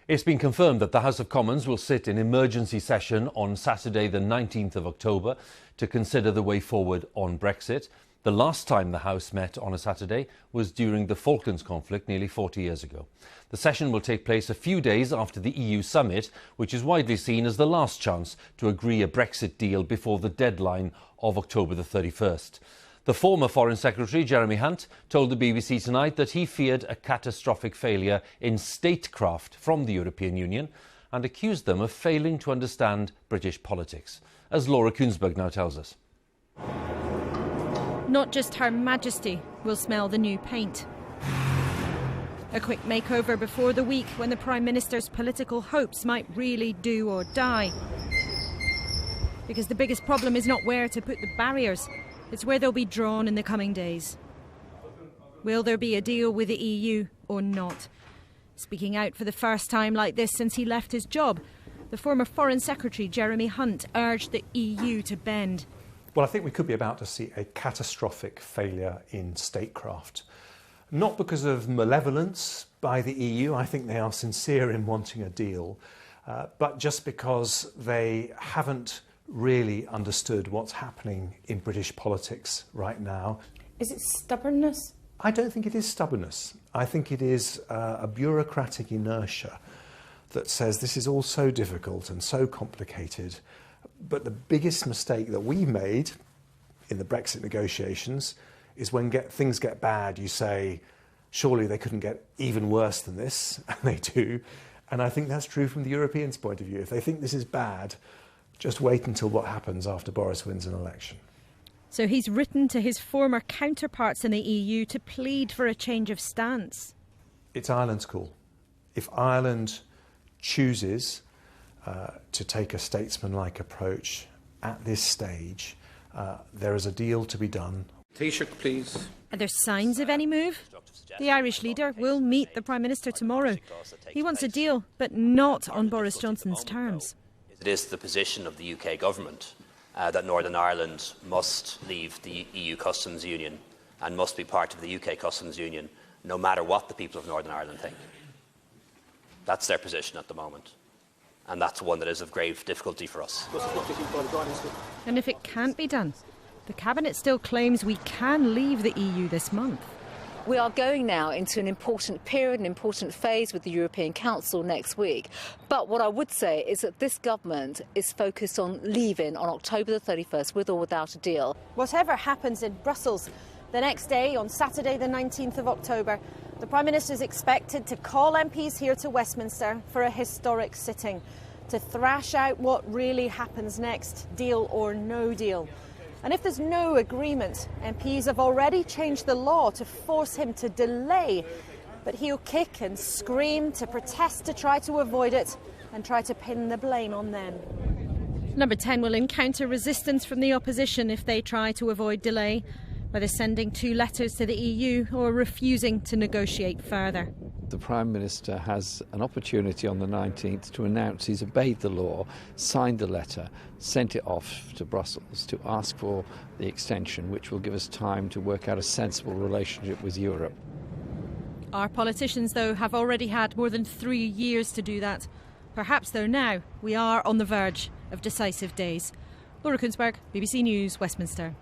It's been confirmed that the House of Commons will sit in emergency session on Saturday the 19th of October to consider the way forward on Brexit. The last time the House met on a Saturday was during the Falklands conflict nearly 40 years ago. The session will take place a few days after the EU summit, which is widely seen as the last chance to agree a Brexit deal before the deadline of October the 31st. The former Foreign Secretary, Jeremy Hunt, told the BBC tonight that he feared a catastrophic failure in statecraft from the European Union and accused them of failing to understand British politics, as Laura Kuensberg now tells us. Not just Her Majesty will smell the new paint. A quick makeover before the week when the Prime Minister's political hopes might really do or die. Because the biggest problem is not where to put the barriers, it's where they'll be drawn in the coming days. Will there be a deal with the EU or not? Speaking out for the first time like this since he left his job, the former Foreign Secretary Jeremy Hunt urged the EU to bend. Well, I think we could be about to see a catastrophic failure in statecraft. Not because of malevolence by the EU, I think they are sincere in wanting a deal, but just because they haven't really understood what's happening in British politics right now. Is it stubbornness? I don't think it is stubbornness. I think it is a bureaucratic inertia that says this is all so difficult and so complicated. But the biggest mistake that we made in the Brexit negotiations is when things get bad, you say, surely they couldn't get even worse than this, and they do. And I think that's true from the Europeans' point of view. If they think this is bad, just wait until what happens after Boris wins an election. So he's written to his former counterparts in the EU to plead for a change of stance. It's Ireland's call. If Ireland chooses to take a statesmanlike approach at this stage, there is a deal to be done. Taoiseach, please. Are there signs of any move? The Irish leader will meet the Prime Minister tomorrow. He wants a deal, but not on Boris Johnson's terms. It is the position of the UK government that Northern Ireland must leave the EU customs union and must be part of the UK customs union, no matter what the people of Northern Ireland think. That's their position at the moment, and that's one that is of grave difficulty for us. And if it can't be done, the Cabinet still claims we can leave the EU this month. We are going now into an important period, an important phase with the European Council next week. But what I would say is that this government is focused on leaving on October the 31st with or without a deal. Whatever happens in Brussels, the next day, on Saturday the 19th of October, the Prime Minister is expected to call MPs here to Westminster for a historic sitting to thrash out what really happens next, deal or no deal. And if there's no agreement, MPs have already changed the law to force him to delay. But he'll kick and scream to protest to try to avoid it and try to pin the blame on them. Number 10 will encounter resistance from the opposition if they try to avoid delay, whether sending 2 letters to the EU or refusing to negotiate further. The Prime Minister has an opportunity on the 19th to announce he's obeyed the law, signed the letter, sent it off to Brussels to ask for the extension, which will give us time to work out a sensible relationship with Europe. Our politicians, though, have already had more than 3 years to do that. Perhaps, though, now we are on the verge of decisive days. Laura Kuensberg, BBC News, Westminster.